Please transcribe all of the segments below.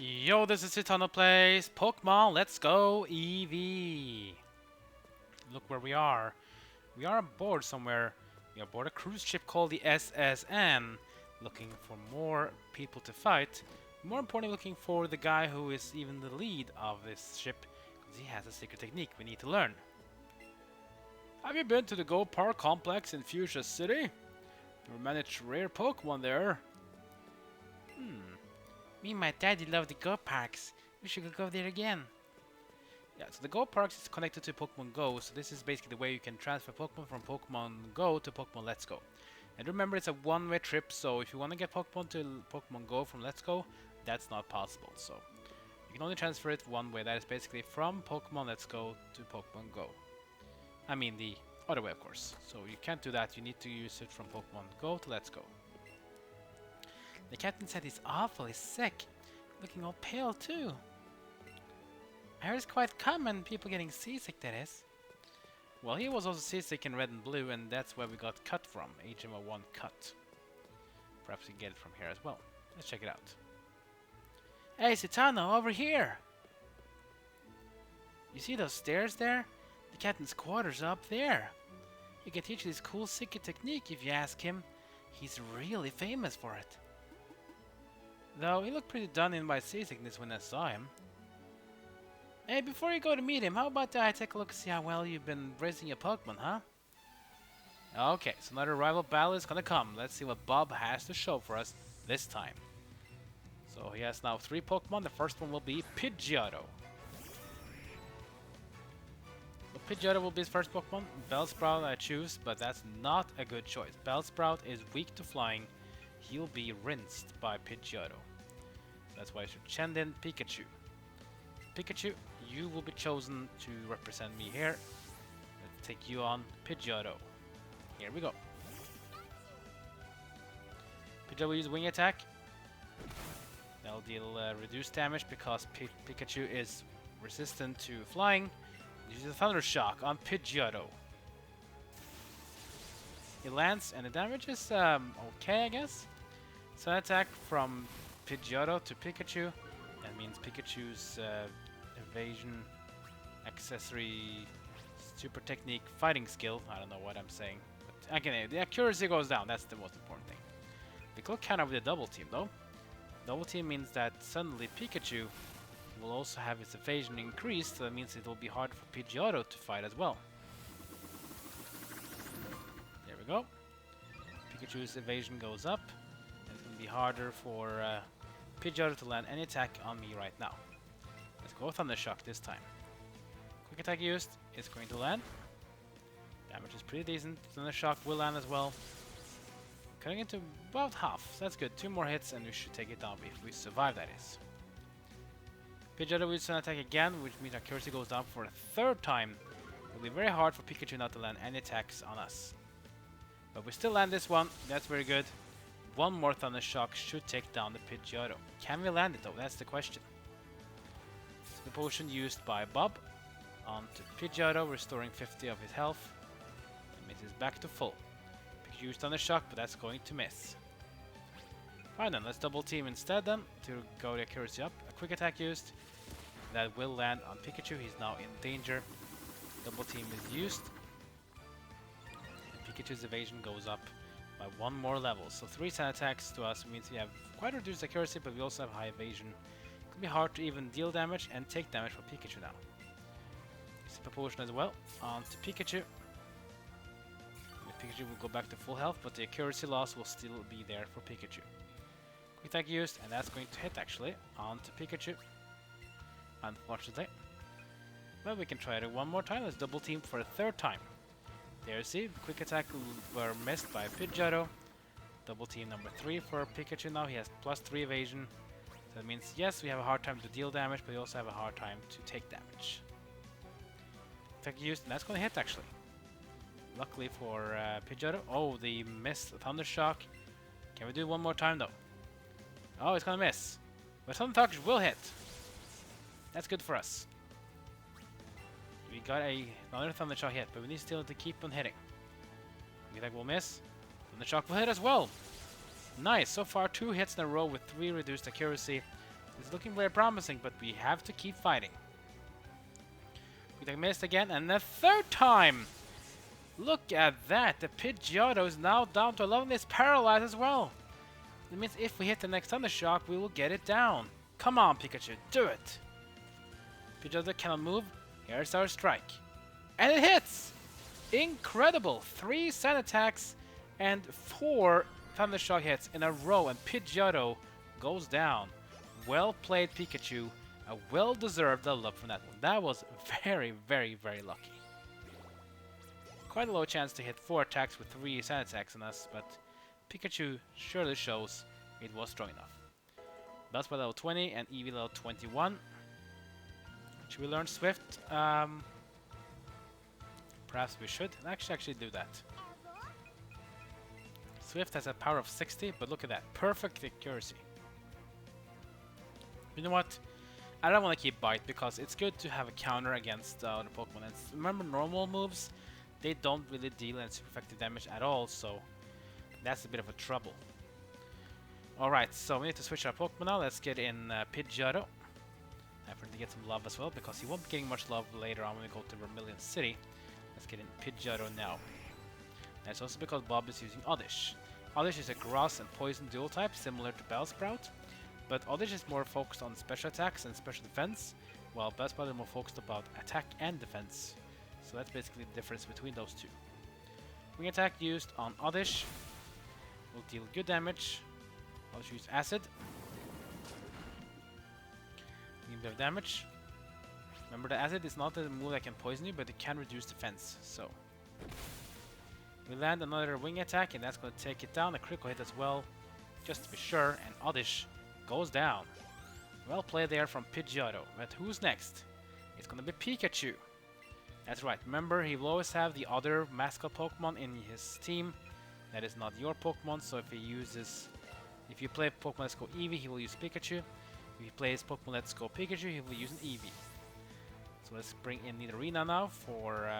Yo, this is Titano Plays Pokemon Let's Go Eevee. Look where we are. We are aboard somewhere. We are aboard a cruise ship called the SSN, looking for more people to fight. More importantly, looking for the guy who is even the lead of this ship, because he has a secret technique we need to learn. Have you been to the Go Park complex in Fuchsia City? We managed rare Pokemon there. Me and my daddy love the Go Parks. We should go there again. Yeah, so the Go Parks is connected to Pokemon Go, so this is basically the way you can transfer Pokemon from Pokemon Go to Pokemon Let's Go. And remember, it's a one-way trip, so if you want to get Pokemon to Pokemon Go from Let's Go, that's not possible. So you can only transfer it one way. That is basically from Pokemon Let's Go to Pokemon Go. I mean the other way, of course. So you can't do that. You need to use it from Pokemon Go to Let's Go. The captain said he's awfully sick, looking all pale too. I heard it's quite common, people getting seasick, that is. Well, he was also seasick in red and blue, and that's where we got cut from, HMO1 cut. Perhaps we can get it from here as well. Let's check it out. Hey, Citano, over here! You see those stairs there? The captain's quarters are up there. You can teach this cool secret technique if you ask him. He's really famous for it. Though he looked pretty done in by seasickness when I saw him. Hey, before you go to meet him, how about I take a look and see how well you've been raising your Pokemon, huh? Okay, so another rival battle is gonna come. Let's see what Bob has to show for us this time. So he has now 3 Pokemon. The first one will be Pidgeotto. So Pidgeotto will be his first Pokemon. Bellsprout I choose, but that's not a good choice. Bellsprout is weak to flying. He'll be rinsed by Pidgeotto. That's why I should send in Pikachu. Pikachu, you will be chosen to represent me here. Let's take you on Pidgeotto. Here we go. Pidgeotto will use Wing Attack. That'll deal reduced damage because Pikachu is resistant to flying. Use a Thunder Shock on Pidgeotto. It lands and the damage is okay, I guess. So attack from Pidgeotto to Pikachu. That means Pikachu's evasion, accessory, super technique, fighting skill. I don't know what I'm saying. But again, the accuracy goes down. That's the most important thing. We could counter with a double team though. Double team means that suddenly Pikachu will also have its evasion increased. So that means it will be hard for Pidgeotto to fight as well. There we go. Pikachu's evasion goes up. It's going to be harder for Pidgeotto to land any attack on me right now. Let's go Thunder Shock this time. Quick attack used. It's going to land. Damage is pretty decent. Thunder Shock will land as well. Cutting into about half. So that's good. 2 more hits and we should take it down if we survive, that is. Pidgeotto will use an attack again, which means accuracy goes down for a 3rd time. It'll be very hard for Pikachu not to land any attacks on us. But we still land this one. That's very good. 1 more Thunder Shock should take down the Pidgeotto. Can we land it though? That's the question. So the potion used by Bob onto Pidgeotto, restoring 50 of his health. That means he's back to full. Pikachu used Thunder Shock, but that's going to miss. Fine then, let's double team instead then to go the accuracy up. A quick attack used. That will land on Pikachu. He's now in danger. Double team is used. Pikachu's evasion goes up by 1 more level. So 3 sand attacks to us means we have quite reduced accuracy, but we also have high evasion. It can be hard to even deal damage and take damage from Pikachu now. Super potion as well onto Pikachu. Pikachu will go back to full health, but the accuracy loss will still be there for Pikachu. Quick attack used, and that's going to hit actually onto Pikachu. Unfortunately. But we can try it 1 more time. Let's double team for a 3rd time. There you see, quick attack were missed by Pidgeotto. Double team number 3 for Pikachu now. He has +3 evasion. So that means, yes, we have a hard time to deal damage, but we also have a hard time to take damage. Attack used, and that's going to hit actually. Luckily for Pidgeotto. Oh, the missed Thunder Shock. Can we do it 1 more time though? Oh, it's going to miss. But Thunder Shock will hit. That's good for us. We got another Thunder Shock hit, but we need still to keep on hitting. Attack will miss. Thunder Shock will hit as well. Nice. So far 2 hits in a row with 3 reduced accuracy. It's looking very promising, but we have to keep fighting. We missed again, and the third time! Look at that! The Pidgeotto is now down to 11. It's paralyzed as well. It means if we hit the next Thunder Shock, we will get it down. Come on, Pikachu, do it! Pidgeotto cannot move. Here's our strike. And it hits! Incredible! 3 Sand attacks and 4 Thunder Shock hits in a row, and Pidgeotto goes down. Well played, Pikachu. A well-deserved level up from that one. That was very, very, very lucky. Quite a low chance to hit 4 attacks with 3 Sand attacks on us, but Pikachu surely shows it was strong enough. That's by level 20 and Eevee level 21. Should we learn Swift? Perhaps we should actually do that. Swift has a power of 60, but look at that. Perfect accuracy. You know what? I don't want to keep Bite because it's good to have a counter against other Pokemon. And remember, normal moves, they don't really deal any super effective damage at all, so that's a bit of a trouble. Alright, so we need to switch our Pokemon now. Let's get in Pidgeotto. I prefer to get some love as well, because he won't be getting much love later on when we go to Vermilion City. Let's get in Pidgeotto now. That's also because Bob is using Oddish. Oddish is a grass and poison dual type, similar to Bellsprout, but Oddish is more focused on special attacks and special defense, while Bellsprout is more focused about attack and defense. So that's basically the difference between those two. Wing attack used on Oddish will deal good damage. Oddish use Acid. A bit of damage. Remember, the Acid is not a move that can poison you, but it can reduce defense. So we land another wing attack, and that's going to take it down. A critical hit as well, just to be sure. And Oddish goes down. Well played there from Pidgeotto. But who's next? It's going to be Pikachu. That's right. Remember, he will always have the other mascot Pokemon in his team. That is not your Pokemon. So if you play Pokemon Let's Go Eevee, he will use Pikachu. If he plays Pokemon Let's Go Pikachu, he will use an Eevee. So let's bring in Nidorina now for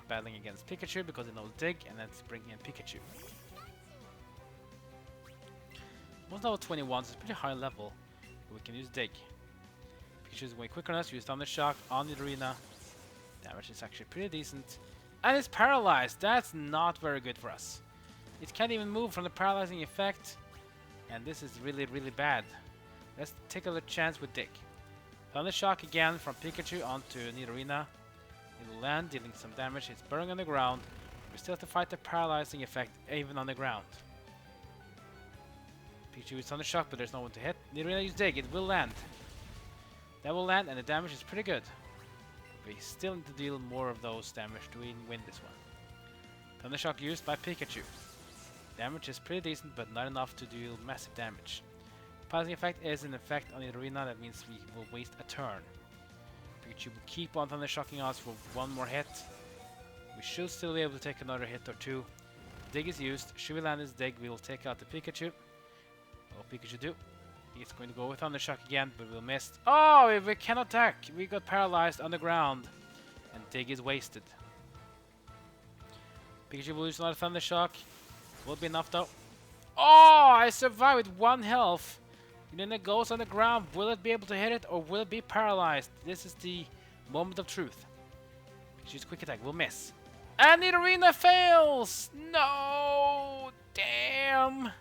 battling against Pikachu because it knows Dig, and let's bring in Pikachu. Most level 21, so it's pretty high level, but we can use Dig. Pikachu is way quicker than us, use Thunder Shock on Nidorina. Damage is actually pretty decent. And it's paralyzed! That's not very good for us. It can't even move from the paralyzing effect, and this is really, really bad. Let's take a little chance with Dig. Thunder Shock again from Pikachu onto Nidorina. It will land, dealing some damage. It's burrowing on the ground. We still have to fight the paralyzing effect even on the ground. Pikachu uses Thunder Shock, but there's no one to hit. Nidorina uses Dig. It will land. That will land, and the damage is pretty good. We still need to deal more of those damage to win this one. Thunder Shock used by Pikachu. Damage is pretty decent, but not enough to deal massive damage. Paralyzing effect is an effect on Nidorina. That means we will waste a turn. Pikachu will keep on Thunder Shocking us for one more hit. We should still be able to take another hit or two. Dig is used. Should we land this Dig, we will take out the Pikachu. What will Pikachu do? He's going to go with Thunder Shock again, but we'll miss. Oh, we cannot attack. We got paralyzed on the ground, and Dig is wasted. Pikachu will use another Thunder Shock. Will be enough though. Oh, I survived with 1 health. And then it goes on the ground. Will it be able to hit it, or will it be paralyzed? This is the moment of truth. Pikachu's quick attack will miss. And Nidorina fails! No! Damn!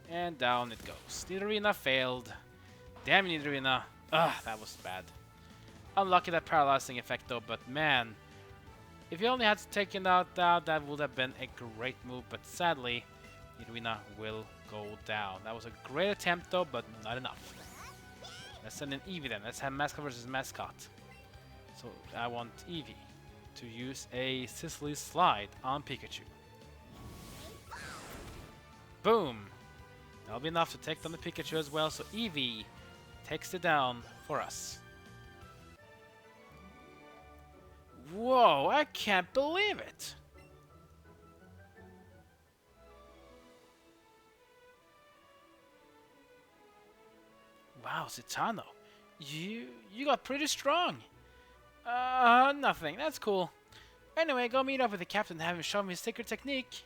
And down it goes. Nidorina failed. Damn Nidorina. Ugh, that was bad. Unlucky that paralyzing effect though, but man. If you only had taken out that would have been a great move, but sadly, Nidorina will go down. That was a great attempt though, but not enough. Let's send in Eevee then. Let's have mascot versus mascot. So I want Eevee to use a Sicily Slide on Pikachu. Boom! That'll be enough to take down the Pikachu as well, so Eevee takes it down for us. Whoa, I can't believe it! Wow, Zitano, you got pretty strong. Nothing. That's cool. Anyway, go meet up with the captain and have him show me his secret technique.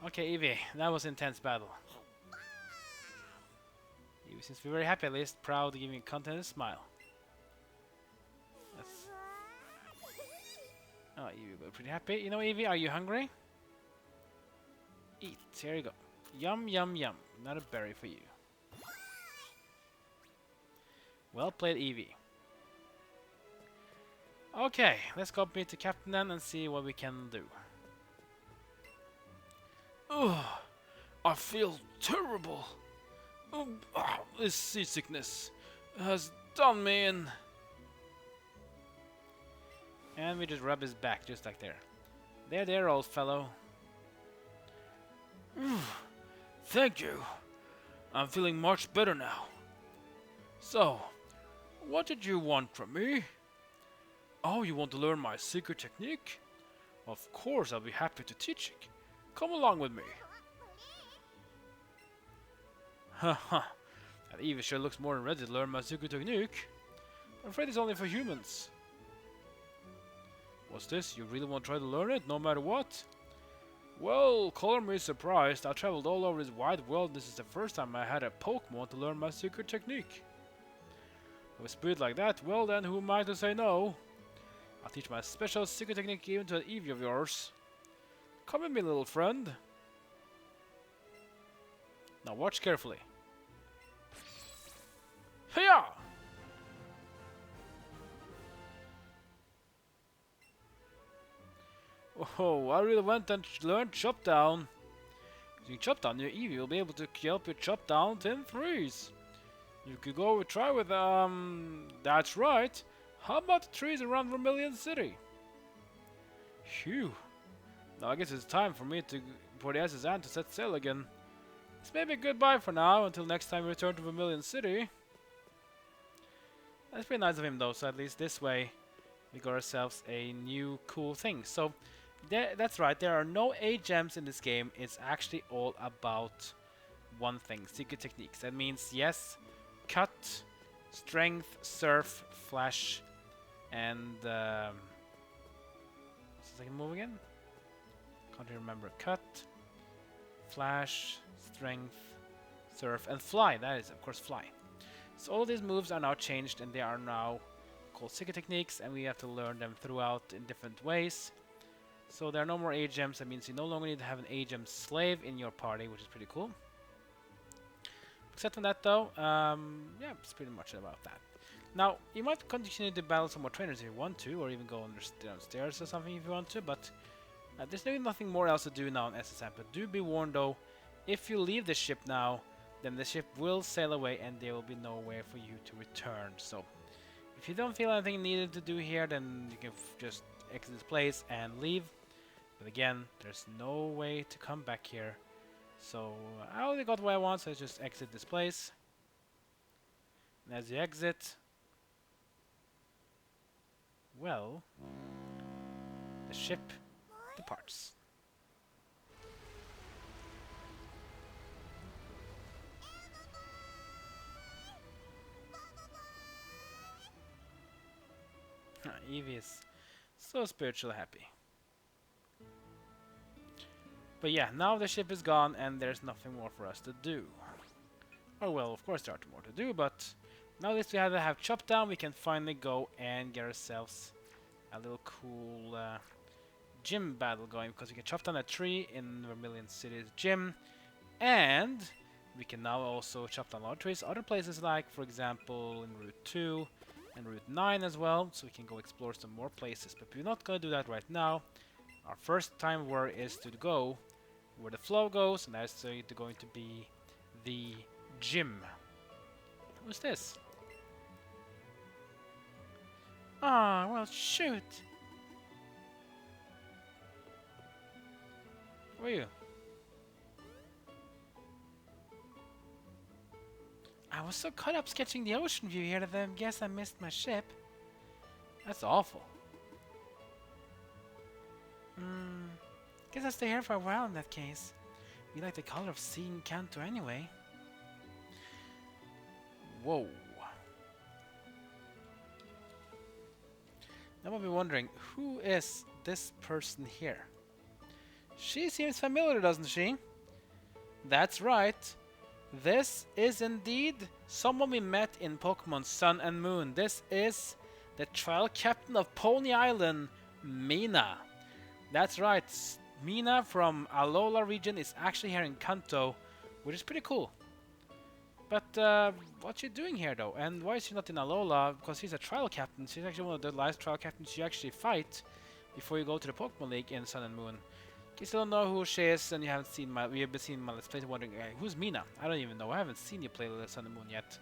Okay, Eevee, that was an intense battle. Eevee seems to be very happy, at least proud, giving content and a smile. That's... Oh, Eevee will be pretty happy. You know, Eevee, are you hungry? Eat. Here you go. Yum, yum, yum. Not a berry for you. Well played, Eevee. Okay, let's go meet the captain then and see what we can do. Ugh, I feel terrible. This seasickness has done me in. And we just rub his back, just like there. There, old fellow. Thank you. I'm feeling much better now. So, what did you want from me? Oh, you want to learn my secret technique? Of course, I'll be happy to teach it. Come along with me. Haha, that Eevee sure looks more than ready to learn my secret technique. I'm afraid it's only for humans. What's this? You really want to try to learn it, no matter what? Well, color me surprised. I traveled all over this wide world. This is the first time I had a Pokemon to learn my secret technique. With a spirit like that, well then, who am I to say no? I'll teach my special secret technique even to an Eevee of yours. Come with me, little friend. Now watch carefully. Hiya! Oh, I really went and learned Chop Down. Using Chop Down, your Eevee will be able to help you chop down 10 trees. You could go try with, that's right. How about the trees around Vermilion City? Phew. Now I guess it's time for me to, for the SS Ant to set sail again. This may be goodbye for now, until next time we return to Vermilion City. That's pretty nice of him though, so at least this way we got ourselves a new cool thing. So, that's right, there are no A gems in this game. It's actually all about one thing, secret techniques. That means, yes, cut, strength, surf, flash, and what's the second move again? Can't remember. Cut, flash, strength, surf, and fly. That is, of course, fly. So all these moves are now changed, and they are now called secret techniques, and we have to learn them throughout in different ways. So there are no more A gems. That means you no longer need to have an A gem slave in your party, which is pretty cool. Except from that, though, yeah, it's pretty much about that. Now, you might continue to battle some more trainers if you want to, or even go downstairs or something if you want to, but there's really nothing more else to do now in SSM. But do be warned, though, if you leave the ship now, then the ship will sail away and there will be nowhere for you to return. So, if you don't feel anything needed to do here, then you can just exit this place and leave. But again, there's no way to come back here. So, I only got what I want, so I just exit this place. And as you exit, well, the ship departs. Eevee is so spiritually happy. But yeah, now the ship is gone and there's nothing more for us to do. Oh well, of course there are more to do, but now that we have Chop Down, we can finally go and get ourselves a little cool gym battle going, because we can chop down a tree in Vermilion City's gym, and we can now also chop down other trees, other places like, for example, in Route 2 and Route 9 as well, so we can go explore some more places. But we're not going to do that right now. Our first time where is to go where the flow goes, and that's going to be the gym. What's this? Ah, well, shoot. Where are you? I was so caught up sketching the ocean view here that I guess I missed my ship. That's awful. Guess I'll stay here for a while in that case. We like the color of sea in Kanto anyway. Whoa. Now I'll be wondering, who is this person here? She seems familiar, doesn't she? That's right. This is indeed someone we met in Pokemon Sun and Moon. This is the trial captain of Pony Island, Mina. That's right, Mina from Alola region is actually here in Kanto, which is pretty cool. But what's she doing here though? And why is she not in Alola? Because she's a trial captain. She's actually one of the last trial captains you actually fight before you go to the Pokemon League in Sun and Moon. In case you don't know who she is and you haven't seen you've been seeing my Let's Play wondering, who's Mina? I don't even know. I haven't seen you play Sun and Moon yet.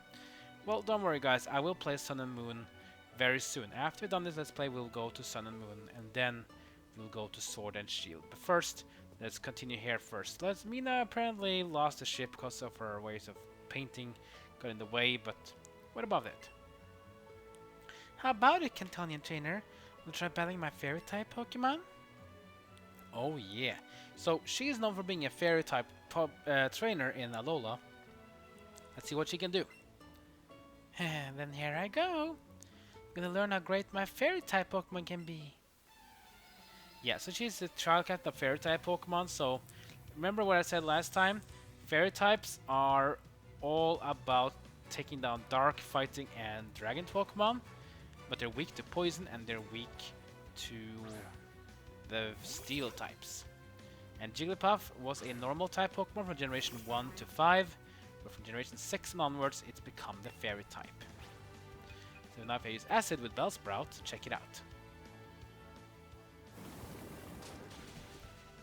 Well, don't worry guys, I will play Sun and Moon very soon. After we've done this Let's Play, we'll go to Sun and Moon, and then we'll go to Sword and Shield. But first, let's continue here first. Mina apparently lost the ship because of her ways of painting got in the way, but what about it? How about it, Cantonian trainer? We'll try battling my fairy type Pokemon? Oh yeah. So she's known for being a fairy type trainer in Alola. Let's see what she can do. Then here I go. I'm gonna learn how great my fairy type Pokemon can be. Yeah, so she's the trial captain of fairy type Pokemon, so remember what I said last time? Fairy types are all about taking down dark, fighting, and dragon Pokemon, but they're weak to poison and they're weak to the steel types. And Jigglypuff was a normal type Pokemon from generation 1 to 5, but from generation 6 and onwards it's become the fairy type. So now if I use Acid with Bellsprout, check it out.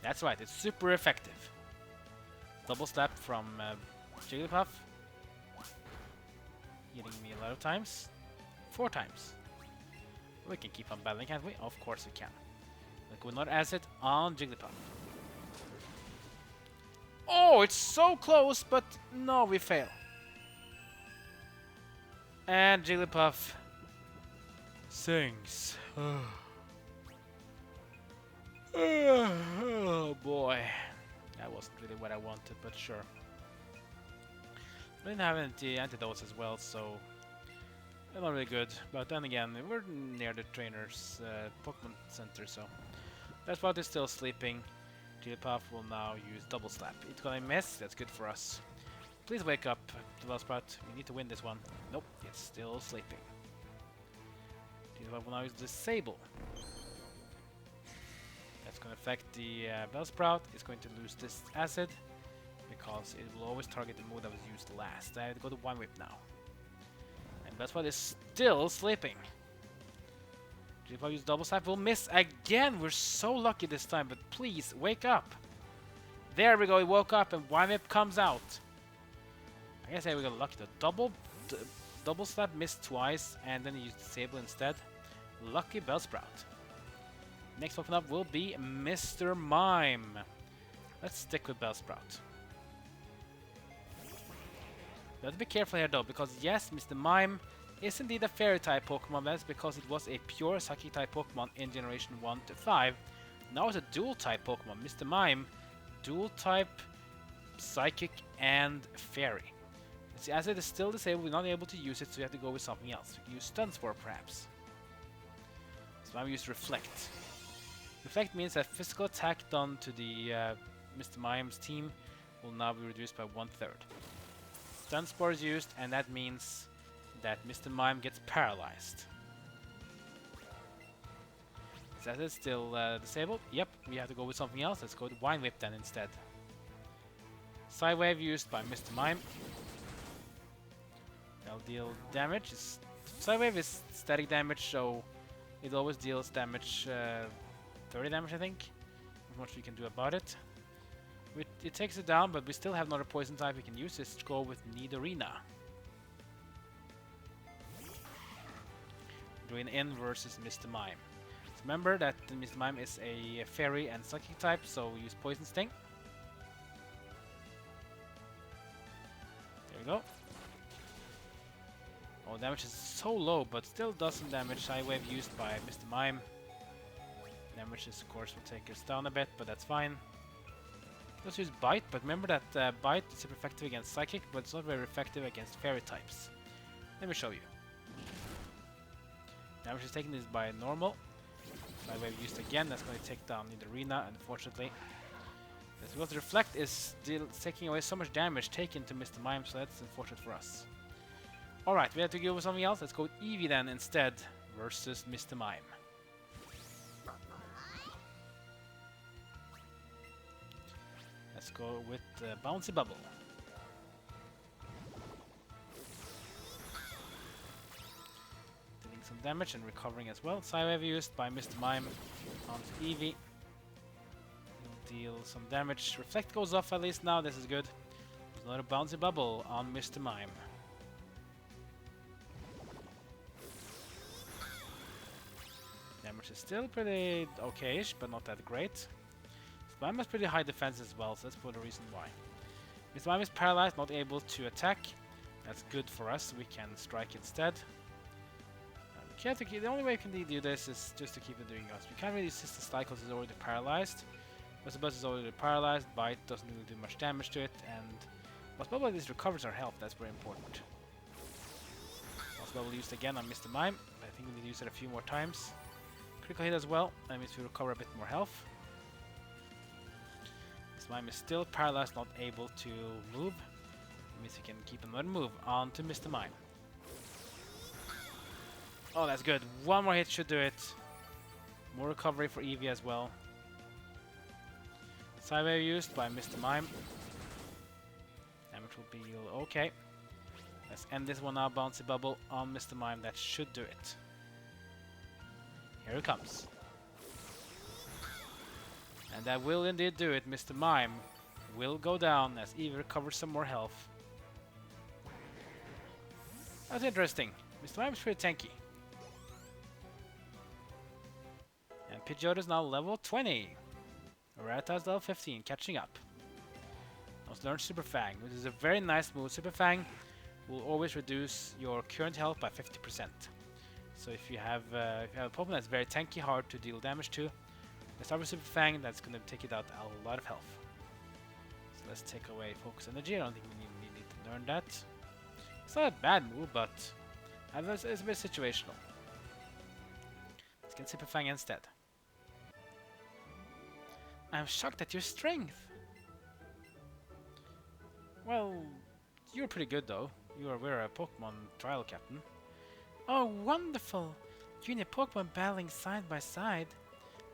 That's right, it's super effective. Double slap from Jigglypuff, hitting me a lot of times. 4 times. We can keep on battling, can't we? Of course we can. Like with another Acid on Jigglypuff. Oh, it's so close, but no, we fail. And Jigglypuff sings. Oh boy. That wasn't really what I wanted, but sure. We didn't have any antidotes as well, so they're not really good. But then again, we're near the trainer's Pokemon Center, so Bellsprout is still sleeping. Jigglypuff will now use Double Slap. It's gonna miss. That's good for us. Please wake up, Bellsprout. We need to win this one. Nope, it's still sleeping. Jigglypuff will now use Disable. That's going to affect the Bellsprout. It's going to lose this Acid because it will always target the move that was used last. I have to go to One Whip now. And Bellsprout is still sleeping. If I use Double Slap, we'll miss again. We're so lucky this time, but please wake up. There we go. He woke up and One Whip comes out. I guess we got lucky. The Double Slap missed twice, and then he used Disable instead. Lucky Bellsprout. Next Pokemon up will be Mr. Mime. Let's stick with Bellsprout. We have to be careful here though, because yes, Mr. Mime is indeed a fairy type Pokemon. That's because it was a pure Psychic type Pokemon in generation 1 to 5. Now it's a dual type Pokemon. Mr. Mime, dual type Psychic and Fairy. See, as it is still disabled, we're not able to use it, so we have to go with something else. We can use Stun Spore perhaps. So I'm used Reflect. Reflect means that physical attack done to the Mr. Mime's team will now be reduced by 1/3. Stun Spore is used, and that means that Mr. Mime gets paralyzed. Is that it still disabled? Yep, we have to go with something else. Let's go to Vine Whip then instead. Side Wave used by Mr. Mime. That'll deal damage. Side Wave is static damage, so it always deals damage, 30 damage I think. Not much we can do about it. It takes it down, but we still have another poison type we can use. Let's go with Nidorina. Doing in versus Mr. Mime. So remember that Mr. Mime is a fairy and psychic type, so we use Poison Sting. There we go. Oh, damage is so low, but still does some damage. Side Wave used by Mr. Mime. Damage is, of course, will take us down a bit, but that's fine. Let's use Bite, but remember that Bite is super effective against Psychic, but it's not very effective against Fairy types. Let me show you. Damage is taken is by normal. Side Wave used again, that's going to take down Nidorina, unfortunately. That's because the Reflect is still taking away so much damage taken to Mr. Mime, so that's unfortunate for us. Alright, we have to go with something else. Let's go with Eevee then instead versus Mr. Mime. Let's go with Bouncy Bubble. Dealing some damage and recovering as well. Psywave used by Mr. Mime onto Eevee. He'll deal some damage. Reflect goes off at least now, this is good. There's another Bouncy Bubble on Mr. Mime. Damage is still pretty okay-ish, but not that great. Mime has pretty high defense as well, so that's for the reason why. Mr. Mime is paralyzed, not able to attack. That's good for us, we can strike instead. The only way we can do this is just to keep it doing us. We can't really assist the Slide because it's already paralyzed. Buzz is already paralyzed, Bite doesn't really do much damage to it, and Bubble at least recovers our health, that's very important. Bubble used again on Mr. Mime. I think we need to use it a few more times. Critical hit as well, that means we recover a bit more health. Mime is still paralyzed, not able to move. That means we can keep another move on to Mr. Mime. Oh, that's good. One more hit should do it. More recovery for Eevee as well. Psywave used by Mr. Mime. Damage will be okay. Let's end this one now. Bouncy Bubble on Mr. Mime. That should do it. Here it comes. And that will indeed do it. Mr. Mime will go down as Eevee recovers some more health. That's interesting. Mr. Mime is pretty tanky. And Pidgeot is now level 20. Rattata is level 15, catching up. Let's learn Super Fang, which is a very nice move. Super Fang will always reduce your current health by 50%. So if you have a Pokemon that's very tanky, hard to deal damage to, let's start with Super Fang. That's going to take it out a lot of health. So let's take away Focus Energy. I don't think we need to learn that. It's not a bad move, but it's a bit situational. Let's get Super Fang instead. I'm shocked at your strength. Well, you're pretty good though. We're a Pokemon trial captain. Oh, wonderful! You and a Pokemon battling side by side.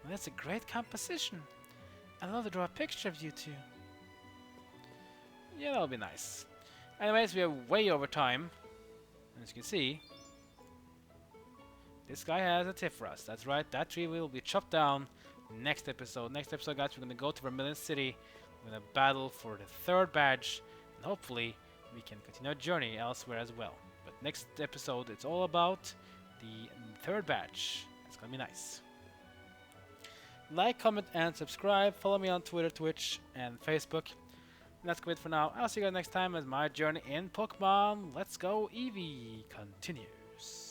Well, that's a great composition. I'd love to draw a picture of you two. Yeah, that'll be nice. Anyways, we are way over time. And as you can see, this guy has a tip for us. That's right, that tree will be chopped down next episode. Next episode, guys, we're going to go to Vermilion City. We're going to battle for the 3rd badge. And hopefully, we can continue our journey elsewhere as well. But next episode, it's all about the 3rd badge. It's going to be nice. Like, comment, and subscribe. Follow me on Twitter, Twitch, and Facebook. And that's it for now. I'll see you guys next time as my journey in Pokemon Let's Go Eevee continues.